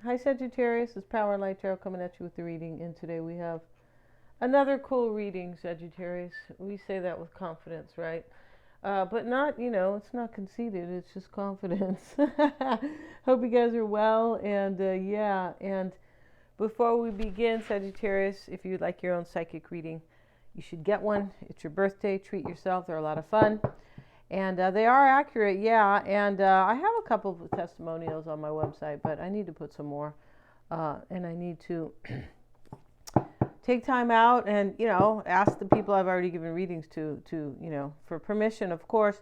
Hi Sagittarius, it's Power Light Tarot coming at you with the reading, and today we have another cool reading, Sagittarius. We say that with confidence, right? But not, it's not conceited, it's just confidence. Hope you guys are well, and yeah, and before we begin, Sagittarius, if you'd like your own psychic reading, you should get one. It's your birthday, treat yourself, they're a lot of fun. And they are accurate, yeah. And I have a couple of testimonials on my website, but I need to put some more. And I need to take time out and, ask the people I've already given readings to, for permission, of course.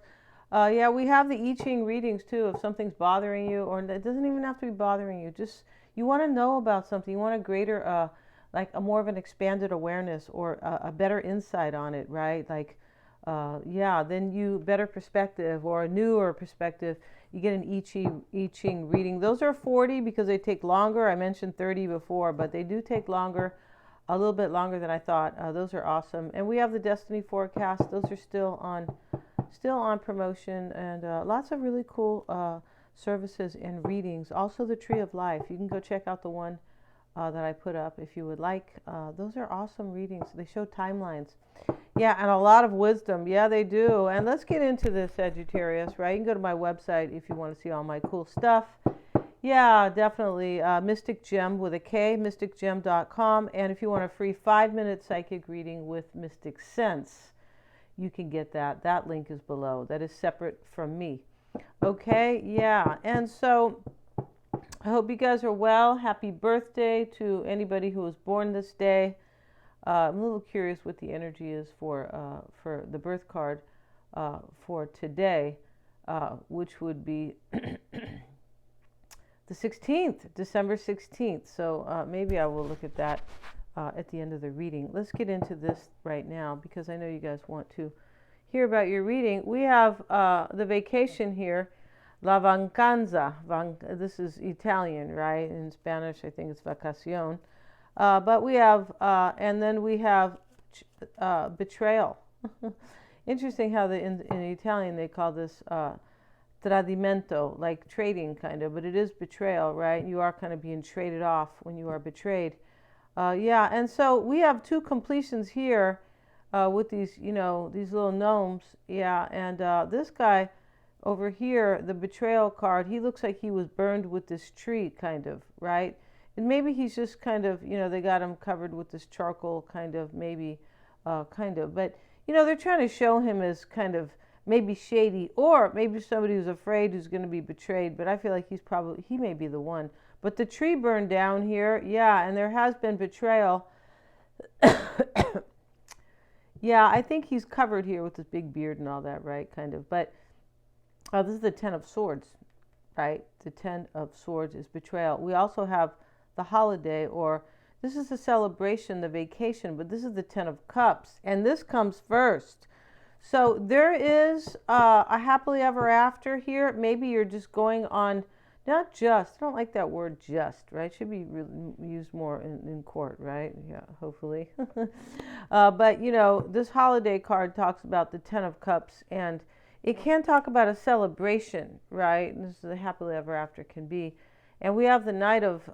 Yeah, we have the I Ching readings, too, if something's bothering you, or it doesn't even have to be bothering you. Just, you want to know about something. You want a greater, like a more of an expanded awareness or a better insight on it, right? Like, then you better perspective or a newer perspective. You get an I Ching reading. Those are 40 because they take longer. I mentioned 30 before, but they do take longer, a little bit longer than I thought. Those are awesome. And we have the Destiny forecast. Those are still on promotion, and lots of really cool services and readings. Also the Tree of Life. You can go check out the one that I put up if you would like. Those are awesome readings. They show timelines. Yeah, and a lot of wisdom. Yeah, they do. And let's get into this, Sagittarius, right? You can go to my website if you want to see all my cool stuff. Yeah, definitely. Mystic Gem with a K, mysticgem.com. And if you want a free 5-minute psychic reading with Mystic Sense, you can get that. That link is below. That is separate from me. Okay, yeah. And so I hope you guys are well. Happy birthday to anybody who was born this day. I'm a little curious what the energy is for the birth card for today, which would be the 16th, December 16th. So maybe I will look at that at the end of the reading. Let's get into this right now because I know you guys want to hear about your reading. We have the vacation here, La Vacanza. This is Italian, right? In Spanish, I think it's vacación. But we have, and then we have betrayal. Interesting how in Italian they call this tradimento, like trading kind of, but it is betrayal, right? You are kind of being traded off when you are betrayed. Yeah, and so we have two completions here with these, these little gnomes. Yeah, and this guy over here, the betrayal card, he looks like he was burned with this tree, kind of, right? And maybe he's just kind of, they got him covered with this charcoal kind of, maybe, kind of. But, they're trying to show him as kind of maybe shady, or maybe somebody who's afraid who's going to be betrayed. But I feel like he may be the one. But the tree burned down here, yeah, and there has been betrayal. Yeah, I think he's covered here with this big beard and all that, right, kind of. But this is the Ten of Swords, right? The Ten of Swords is betrayal. We also have the holiday, or this is the celebration, the vacation, but this is the Ten of Cups, and this comes first. So there is a happily ever after here. Maybe you're just going on, not just, I don't like that word just, right? Should be used more in court, right? Yeah, hopefully. But, this holiday card talks about the Ten of Cups, and it can talk about a celebration, right? This is the happily ever after can be. And we have the Knight of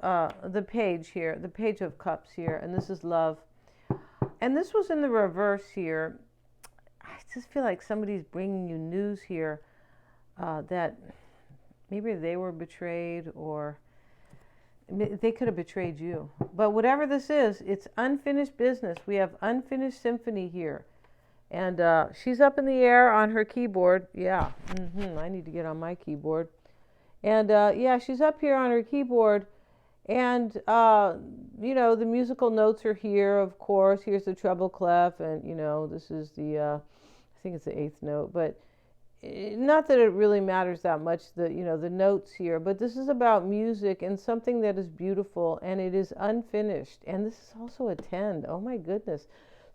the Page here, the Page of Cups here, and this is love. And this was in the reverse here. I just feel like somebody's bringing you news here that maybe they were betrayed, or they could have betrayed you. But whatever this is, it's unfinished business. We have unfinished symphony here. And she's up in the air on her keyboard. Yeah, I need to get on my keyboard. And yeah, she's up here on her keyboard, and the musical notes are here, of course. Here's the treble clef, and this is the I think it's the 8th note, but not that it really matters that much, the notes here, but this is about music and something that is beautiful, and it is unfinished. And this is also a 10. Oh my goodness.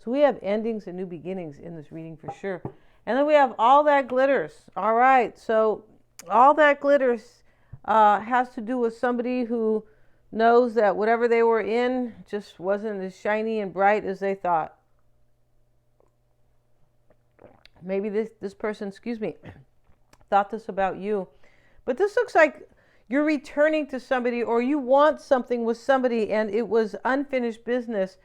So we have endings and new beginnings in this reading for sure. And then we have all that glitters. All right, so all that glitters has to do with somebody who knows that whatever they were in just wasn't as shiny and bright as they thought. Maybe this person, thought this about you. But this looks like You're returning to somebody, or you want something with somebody and it was unfinished business.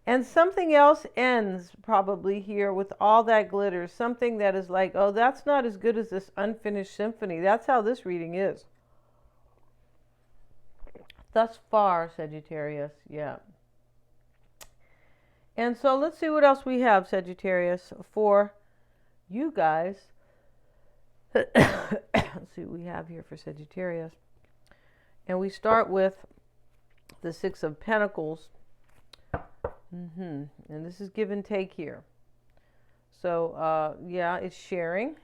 And something else ends probably here with all that glitter. Something that is like, oh, that's not as good as this unfinished symphony. That's how this reading is. Thus far, Sagittarius, yeah. And so let's see what else we have, Sagittarius, for you guys. Let's see what we have here for Sagittarius. And we start with the Six of Pentacles. And this is give and take here. So, yeah, it's sharing,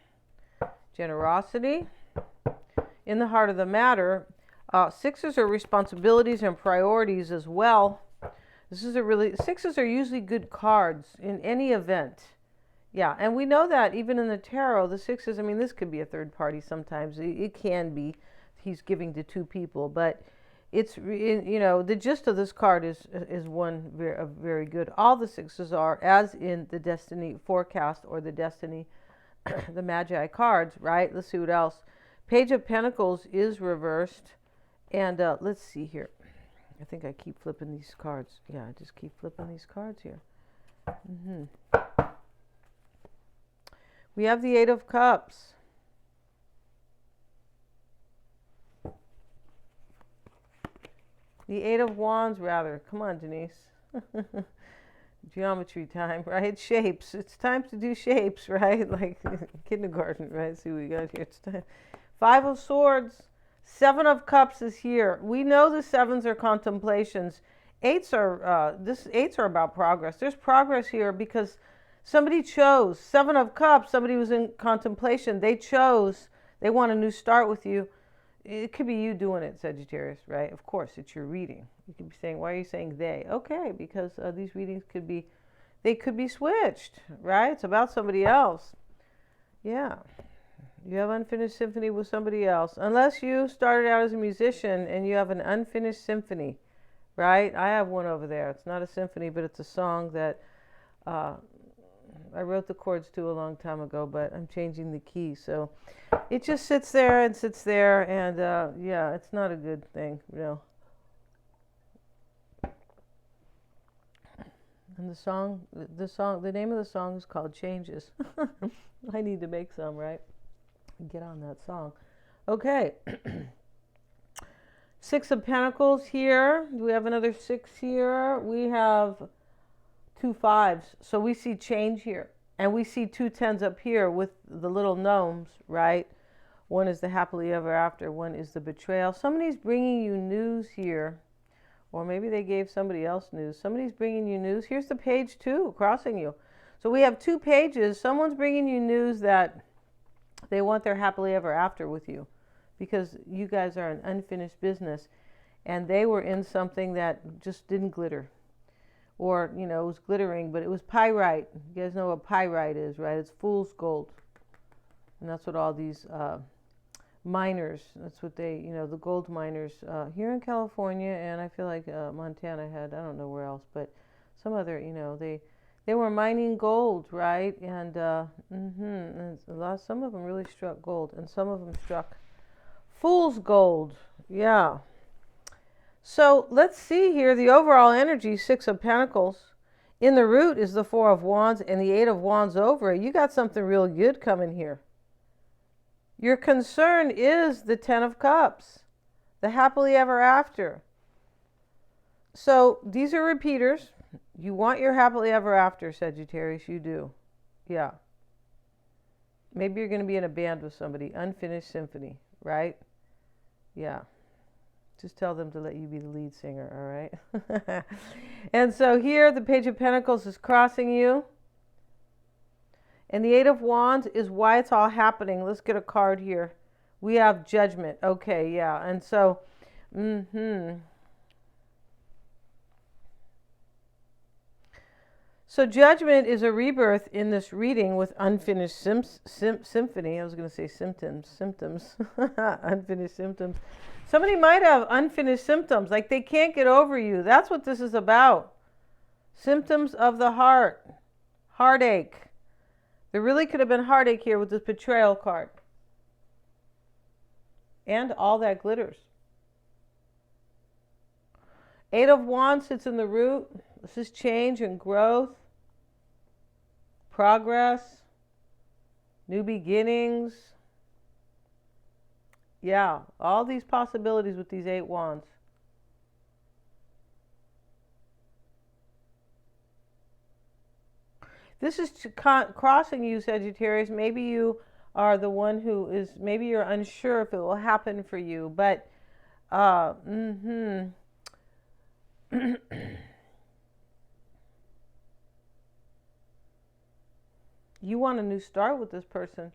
generosity. In the heart of the matter, sixes are responsibilities and priorities as well. Sixes are usually good cards in any event. Yeah, and we know that even in the tarot, the sixes, I mean, this could be a third party sometimes. It can be. He's giving to two people, but it's, you know, the gist of this card is very good. All the sixes are, as in the Destiny Forecast or the Destiny, the Magi cards, right? Let's see what else. Page of Pentacles is reversed. And let's see here. I think I keep flipping these cards. Yeah, I just keep flipping these cards here. We have the Eight of Cups. The Eight of Wands, rather. Come on, Denise. Geometry time, right? Shapes. It's time to do shapes, right? Like kindergarten, right? See what we got here. It's time. Five of Swords. Seven of Cups is here. We know the sevens are contemplations. Eights are about progress. There's progress here because somebody chose. Seven of Cups, somebody was in contemplation. They chose. They want a new start with you. It could be you doing it, Sagittarius, right? Of course, it's your reading. You could be saying, why are you saying they? Okay, because these readings could be switched, right? It's about somebody else. Yeah. You have unfinished symphony with somebody else. Unless you started out as a musician and you have an unfinished symphony, right? I have one over there. It's not a symphony, but it's a song that I wrote the chords to a long time ago, but I'm changing the key. So it just sits there, and yeah, it's not a good thing, you know. And the name of the song is called Changes. I need to make some, right? Get on that song. Okay. Six of Pentacles here. Do we have another six here? We have two fives. So we see change here. And we see two tens up here with the little gnomes, right? One is the happily ever after. One is the betrayal. Somebody's bringing you news here. Or maybe they gave somebody else news. Somebody's bringing you news. Here's the page two crossing you. So we have two pages. Someone's bringing you news that they want their happily ever after with you because you guys are an unfinished business and they were in something that just didn't glitter. Or, you know, it was glittering, but it was pyrite. You guys know what pyrite is, right? It's fool's gold. And that's what all these miners, that's what they, you know, the gold miners here in California, and I feel like Montana had, I don't know where else, but some other, you know, they were mining gold, right? And, and some of them really struck gold, and some of them struck fool's gold. Yeah. So let's see here the overall energy, Six of Pentacles. In the root is the Four of Wands and the Eight of Wands over it. You got something real good coming here. Your concern is the Ten of Cups, the happily ever after. So these are repeaters. You want your happily ever after, Sagittarius. You do. Yeah. Maybe you're going to be in a band with somebody. Unfinished symphony, right? Yeah. Just tell them to let you be the lead singer, all right? And so here the Page of Pentacles is crossing you. And the Eight of Wands is why it's all happening. Let's get a card here. We have Judgment. Okay, yeah. And so, So Judgment is a rebirth in this reading with unfinished symphony. I was going to say symptoms. Unfinished symptoms. Somebody might have unfinished symptoms, like they can't get over you. That's what this is about. Symptoms of the heart. Heartache. There really could have been heartache here with this betrayal card. and all that glitters. Eight of Wands sits in the root. This is change and growth, progress, new beginnings. Yeah, all these possibilities with these 8 wands. This is crossing you, Sagittarius. Maybe you are the one who is, maybe you're unsure if it will happen for you, but you want a new start with this person.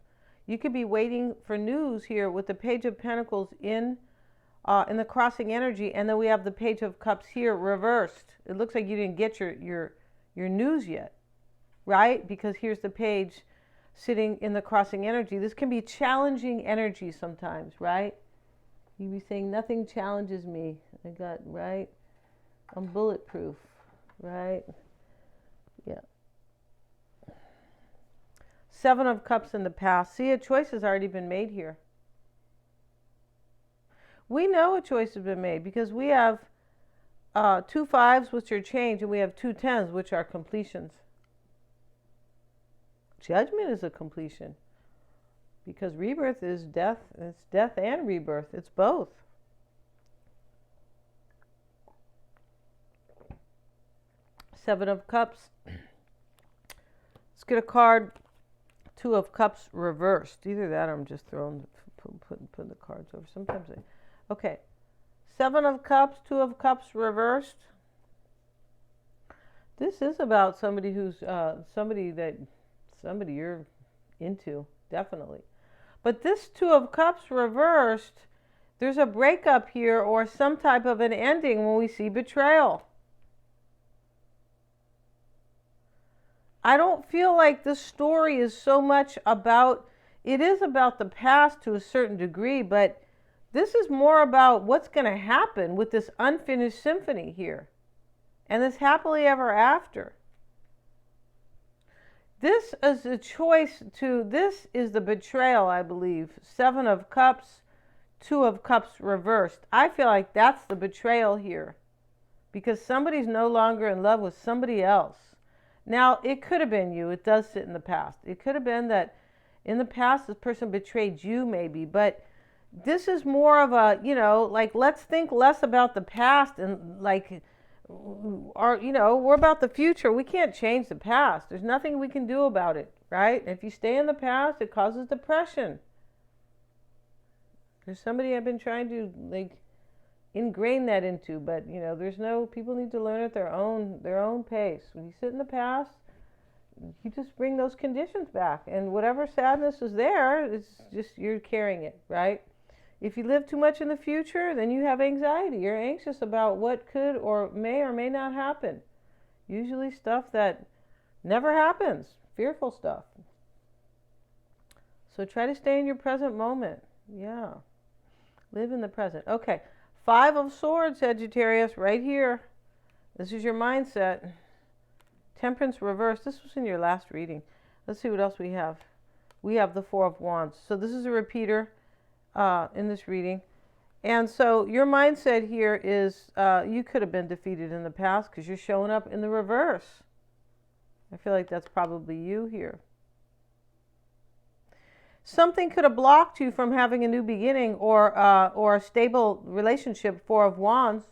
You could be waiting for news here with the Page of Pentacles in the crossing energy, and then we have the Page of Cups here reversed. It looks like you didn't get your news yet, right? Because here's the page sitting in the crossing energy. This can be challenging energy sometimes, right? You'd be saying, nothing challenges me. I got, right? I'm bulletproof, right? Yeah. 7 of Cups in the past. See, a choice has already been made here. We know a choice has been made because we have 2 5s, which are change, and we have 2 10s, which are completions. Judgment is a completion because rebirth is death. It's death and rebirth. It's both. Seven of Cups. Let's get a card. 2 of Cups reversed. Either that or I'm just throwing, putting the cards over. Sometimes okay. 7 of Cups, 2 of Cups reversed. This is about somebody who's, somebody you're into, definitely. But this 2 of Cups reversed, there's a breakup here or some type of an ending when we see betrayal. I don't feel like this story is so much about, it is about the past to a certain degree, but this is more about what's going to happen with this unfinished symphony here and this happily ever after. This is a choice to, this is the betrayal, I believe. 7 of Cups, 2 of Cups reversed. I feel like that's the betrayal here because somebody's no longer in love with somebody else. Now, it could have been you. It does sit in the past. It could have been that in the past this person betrayed you maybe, but this is more of a, you know, like, let's think less about the past and like, or, you know, we're about the future. We can't change the past. There's nothing we can do about it, right? If you stay in the past, it causes depression. There's somebody I've been trying to like ingrain that into, but you know, there's no, people need to learn at their own pace. When you sit in the past, you just bring those conditions back, and whatever sadness is there, it's just you're carrying it, right? If you live too much in the future, then you have anxiety. You're anxious about what could or may not happen. Usually stuff that never happens, fearful stuff. So try to stay in your present moment. Yeah. Live in the present. Okay. 5 of Swords, Sagittarius, right here. This is your mindset. Temperance reversed. This was in your last reading. Let's see what else we have. We have the 4 of Wands. So this is a repeater in this reading. And so your mindset here is you could have been defeated in the past because you're showing up in the reverse. I feel like that's probably you here. Something could have blocked you from having a new beginning or a stable relationship, 4 of Wands,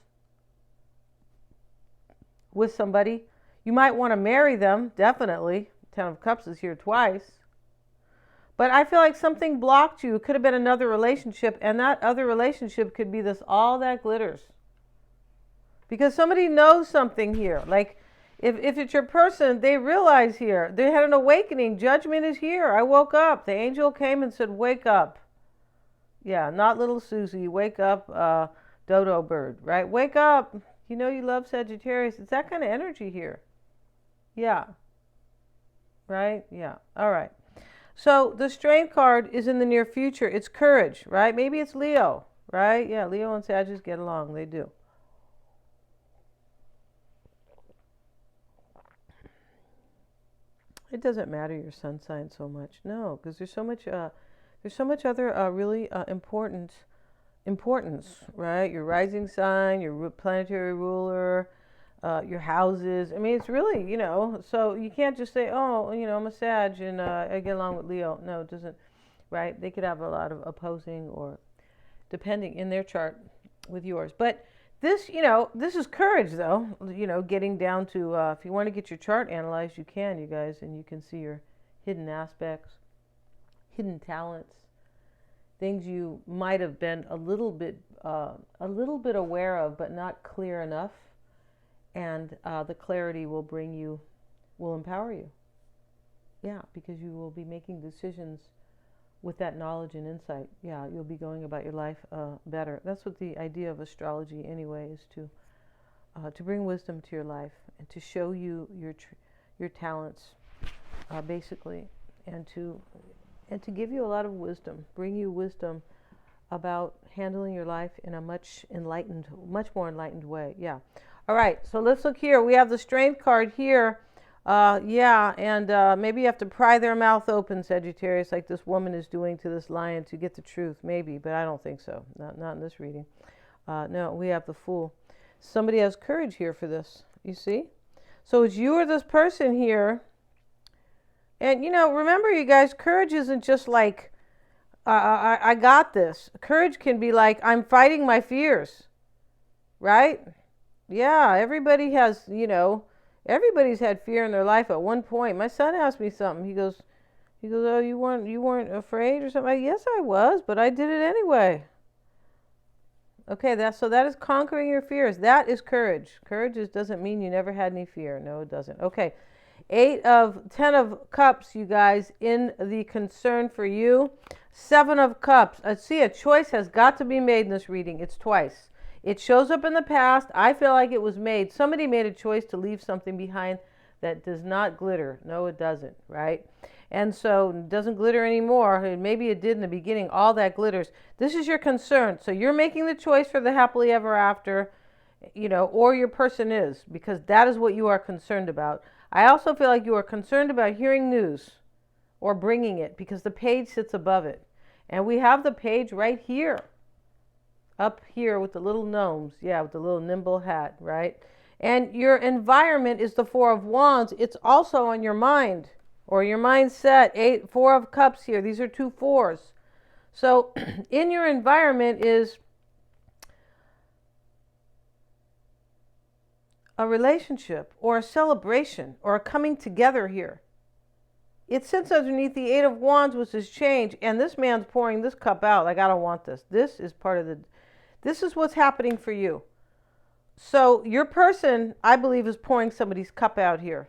with somebody. You might want to marry them, definitely. 10 of Cups is here twice. But I feel like something blocked you. It could have been another relationship, and that other relationship could be this all that glitters. Because somebody knows something here. Like, if it's your person, they realize here, they had an awakening. Judgment is here. I woke up. The angel came and said, wake up. Yeah, not little Susie. Wake up, dodo bird, right? Wake up. You know you love Sagittarius. It's that kind of energy here. Yeah. Right? Yeah. All right. So the Strength card is in the near future. It's courage, right? Maybe it's Leo, right? Yeah, Leo and Sagittarius get along. They do. It doesn't matter your sun sign so much, no, because there's so much other really important importance, right? Your rising sign, your planetary ruler, your houses. I mean, it's really, so you can't just say, oh, I'm a Sag and I get along with Leo. No, it doesn't, right? They could have a lot of opposing or depending in their chart with yours. But this, this is courage, though, getting down to, if you want to get your chart analyzed, you can, you guys, and you can see your hidden aspects, hidden talents, things you might have been a little bit aware of, but not clear enough. And the clarity will empower you. Yeah, because you will be making decisions with that knowledge and insight. Yeah, you'll be going about your life better. That's what the idea of astrology, anyway, is to bring wisdom to your life and to show you your talents, basically, and to give you a lot of wisdom, bring you wisdom about handling your life in a much more enlightened way. Yeah. All right, so let's look here. We have the Strength card here. Maybe you have to pry their mouth open, Sagittarius, like this woman is doing to this lion to get the truth. Maybe, but I don't think so. Not in this reading. No, we have the Fool. Somebody has courage here for this, you see? So it's you or this person here. And, remember, you guys, courage isn't just like, I got this. Courage can be like, I'm fighting my fears, right? Yeah, everybody has, everybody's had fear in their life at one point. My son asked me something. He goes, oh, you weren't afraid or something? Yes, I was, but I did it anyway. Okay, so that is conquering your fears. That is courage. Courage doesn't mean you never had any fear. No, it doesn't. Okay, 10 of Cups, you guys, in the concern for you. 7 of Cups. See, a choice has got to be made in this reading. It's twice. It shows up in the past. I feel like it was made. Somebody made a choice to leave something behind that does not glitter. No, it doesn't, right? And so it doesn't glitter anymore. Maybe it did in the beginning. All that glitters. This is your concern. So you're making the choice for the happily ever after, or your person is, because that is what you are concerned about. I also feel like you are concerned about hearing news or bringing it, because the page sits above it. And we have the page right here. Up here with the little gnomes, with the little nimble hat, right? And your environment is the 4 of Wands. It's also on your mind or your mindset. 4 of Cups here. These are 2 4s. So in your environment is a relationship or a celebration or a coming together here. It sits underneath the 8 of Wands, which is change, and this man's pouring this cup out like, I don't want this. This is what's happening for you. So your person, I believe, is pouring somebody's cup out here.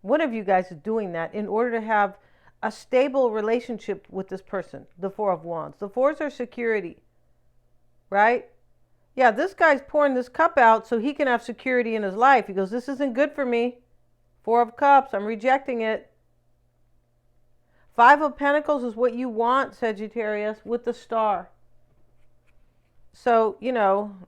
One of you guys is doing that in order to have a stable relationship with this person, the 4 of Wands. The 4s are security, right? Yeah, this guy's pouring this cup out so he can have security in his life. He goes, this isn't good for me. 4 of Cups, I'm rejecting it. 5 of Pentacles is what you want, Sagittarius, with the Star. So,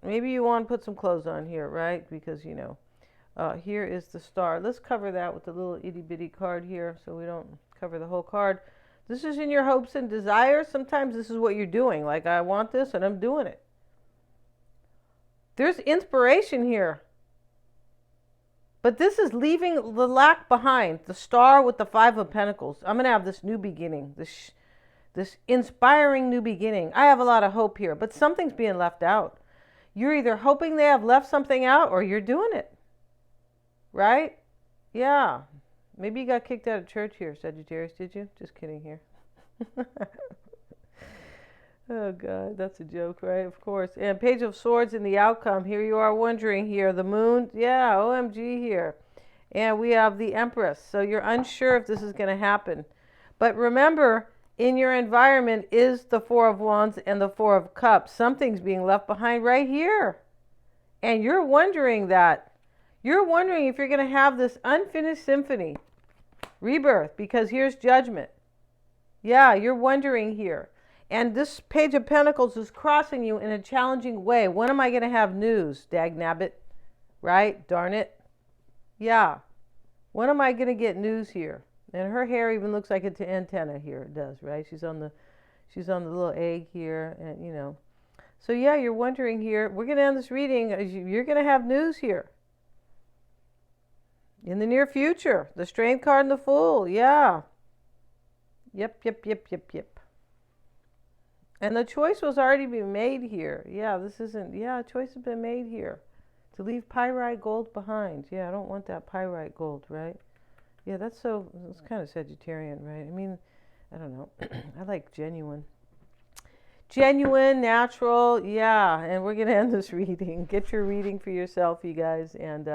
maybe you want to put some clothes on here, right? Because, here is the Star. Let's cover that with a little itty bitty card here so we don't cover the whole card. This is in your hopes and desires. Sometimes this is what you're doing. Like, I want this and I'm doing it. There's inspiration here. But this is leaving the lack behind. The Star with the 5 of Pentacles. I'm going to have this new beginning. This inspiring new beginning. I have a lot of hope here, but something's being left out. You're either hoping they have left something out or you're doing it. Right? Yeah. Maybe you got kicked out of church here, Sagittarius, did you? Just kidding here. Oh, God, that's a joke, right? Of course. And Page of Swords in the outcome. Here you are wondering here. The Moon, yeah, OMG here. And we have the Empress. So you're unsure if this is going to happen. But remember, in your environment is the 4 of Wands and the 4 of Cups. Something's being left behind right here. And you're wondering that. You're wondering if you're going to have this unfinished symphony. Rebirth, because here's Judgment. Yeah, you're wondering here. And this Page of Pentacles is crossing you in a challenging way. When am I going to have news? Dagnabbit. Right? Darn it. Yeah. When am I going to get news here? And her hair even looks like an antenna here. It does, right? She's on the little egg here, and So yeah, you're wondering here, we're going to end this reading, you're going to have news here. In the near future, the Strength card and the Fool, yeah. Yep. And the choice was already being made here. Yeah, this isn't, yeah, a choice has been made here. To leave pyrite gold behind. Yeah, I don't want that pyrite gold, right? Yeah, that's kind of Sagittarian, right? I mean, I don't know. I like genuine. Genuine, natural, yeah. And we're going to end this reading. Get your reading for yourself, you guys. And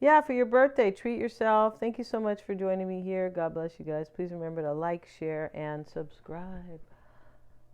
yeah, for your birthday, treat yourself. Thank you so much for joining me here. God bless you guys. Please remember to like, share, and subscribe.